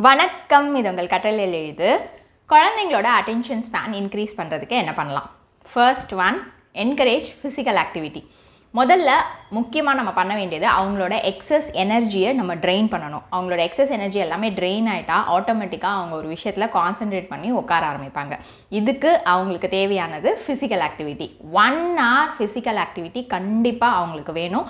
வணக்கம், இது உங்கள் கற்றல் எழுது. குழந்தைங்களோட அட்டென்ஷன் ஸ்பேன் இன்க்ரீஸ் பண்ணுறதுக்கு என்ன பண்ணலாம்? First one, encourage physical activity. முதல்ல முக்கியமாக நம்ம பண்ண வேண்டியது அவங்களோட எக்ஸஸ் எனர்ஜியை நம்ம ட்ரெயின் பண்ணணும். அவங்களோட எக்ஸஸ் எனர்ஜி எல்லாமே ட்ரெயின் ஆகிட்டா ஆட்டோமேட்டிக்காக அவங்க ஒரு விஷயத்தில் கான்சென்ட்ரேட் பண்ணி உட்கார ஆரம்பிப்பாங்க. இதுக்கு அவங்களுக்கு தேவையானது physical activity. 1 hour physical activity கண்டிப்பாக அவங்களுக்கு வேணும்.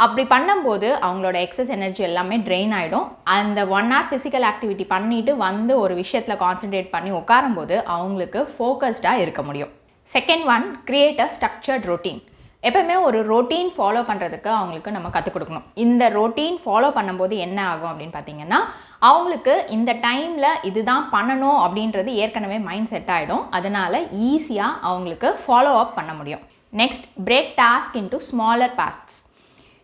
அப்படி பண்ணும்போது அவங்களோட எக்ஸஸ் எனர்ஜி எல்லாமே ட்ரெயின் ஆகிடும். அந்த 1 hour ஃபிசிக்கல் ஆக்டிவிட்டி பண்ணிவிட்டு வந்து ஒரு விஷயத்தில் கான்சென்ட்ரேட் பண்ணி உட்காரும்போது அவங்களுக்கு ஃபோக்கஸ்டாக இருக்க முடியும். Second one, create a structured routine. எப்போவுமே ஒரு ரொட்டீன் ஃபாலோ பண்ணுறதுக்கு அவங்களுக்கு நம்ம கற்றுக் கொடுக்கணும். இந்த ரொட்டீன் ஃபாலோ பண்ணும்போது என்ன ஆகும் அப்படின்னு பார்த்தீங்கன்னா, அவங்களுக்கு இந்த டைமில் இதுதான் பண்ணணும் அப்படின்றது ஏற்கனவே மைண்ட் செட் ஆகிடும். அதனால் ஈஸியாக அவங்களுக்கு ஃபாலோ அப் பண்ண முடியும். Next, break task into smaller parts.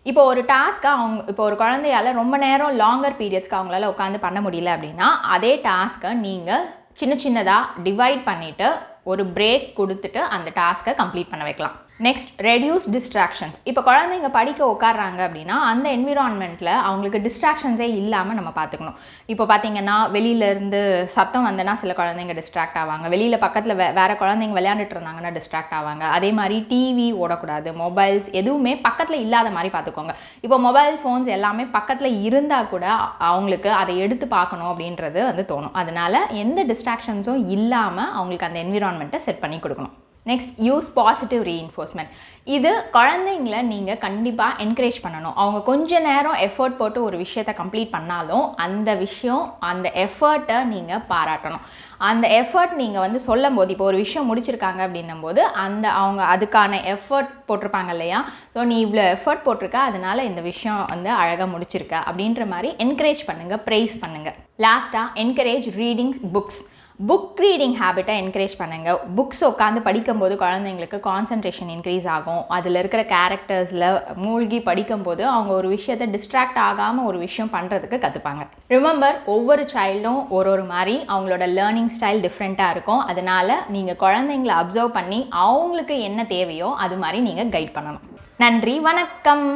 இப்போ ஒரு டாஸ்க்கை இப்போ ஒரு குழந்தையால் ரொம்ப நேரம் லாங்கர் பீரியட்ஸ்க்கு அவங்களால உட்காந்து பண்ண முடியல அப்படின்னா, அதே டாஸ்க்கை நீங்கள் சின்னதாக டிவைட் பண்ணிவிட்டு ஒரு பிரேக் கொடுத்துட்டு அந்த டாஸ்க்கை கம்ப்ளீட் பண்ண வைக்கலாம். Next, reduce distractions. இப்போ குழந்தைங்க படிக்க உட்காடுறாங்க அப்படின்னா அந்த என்விரான்மெண்ட்டில் அவங்களுக்கு டிஸ்ட்ராக்ஷன்ஸே இல்லாமல் நம்ம பார்த்துக்கணும். இப்போ பார்த்திங்கன்னா வெளியிலேருந்து சத்தம் வந்தனா சில குழந்தைங்க டிஸ்ட்ராக்ட் ஆவாங்க. வெளியில் பக்கத்தில் வேறு குழந்தைங்க விளையாண்டுட்டு இருந்தாங்கன்னா டிஸ்ட்ராக்ட் ஆவாங்க. அதே மாதிரி டிவி ஓடக்கூடாது, மொபைல்ஸ் எதுவுமே பக்கத்தில் இல்லாத மாதிரி பார்த்துக்கோங்க. இப்போ மொபைல் ஃபோன்ஸ் எல்லாமே பக்கத்தில் இருந்தால் கூட அவங்களுக்கு அதை எடுத்து பார்க்கணும் அப்படின்றது தோணும். அதனால் எந்த டிஸ்ட்ராக்ஷன்ஸும் இல்லாமல் அவங்களுக்கு அந்த என்விரான்மெண்ட்டை செட் பண்ணி கொடுக்கணும். Next, use positive reinforcement. இது குழந்தைங்களை நீங்கள் கண்டிப்பாக என்கரேஜ் பண்ணணும். அவங்க கொஞ்ச நேரம் எஃபர்ட் போட்டு ஒரு விஷயத்தை கம்ப்ளீட் பண்ணாலும் அந்த எஃபர்ட்டை நீங்கள் பாராட்டணும். அந்த எஃபர்ட் நீங்கள் சொல்லும் போது, இப்போ ஒரு விஷயம் முடிச்சிருக்காங்க அப்படின்னும் போது அவங்க அதுக்கான எஃபர்ட் போட்டிருப்பாங்க இல்லையா? ஸோ நீ இவ்வளோ எஃபர்ட் போட்டிருக்க, அதனால் இந்த விஷயம் அழகாக முடிச்சிருக்க அப்படின்ற மாதிரி என்கரேஜ் பண்ணுங்கள், ப்ரைஸ் பண்ணுங்கள். லாஸ்ட்டாக, encourage reading books. Book reading ஹேபிட்டை என்கரேஜ் பண்ணுங்கள். புக்ஸ் உட்காந்து படிக்கும்போது குழந்தைங்களுக்கு கான்சன்ட்ரேஷன் இன்க்ரீஸ் ஆகும். அதில் இருக்கிற கேரக்டர்ஸில் மூழ்கி படிக்கும்போது அவங்க ஒரு விஷயத்தை டிஸ்ட்ராக்ட் ஆகாமல் ஒரு விஷயம் பண்ணுறதுக்கு கற்றுப்பாங்க. ரிமெம்பர், ஒவ்வொரு சைல்டும் ஒரு மாதிரி அவங்களோட லேர்னிங் ஸ்டைல் டிஃப்ரெண்ட்டாக இருக்கும். அதனால் நீங்கள் குழந்தைங்களை அப்சர்வ் பண்ணி அவங்களுக்கு என்ன தேவையோ அது மாதிரி நீங்கள் கைட் பண்ணணும். நன்றி, வணக்கம்.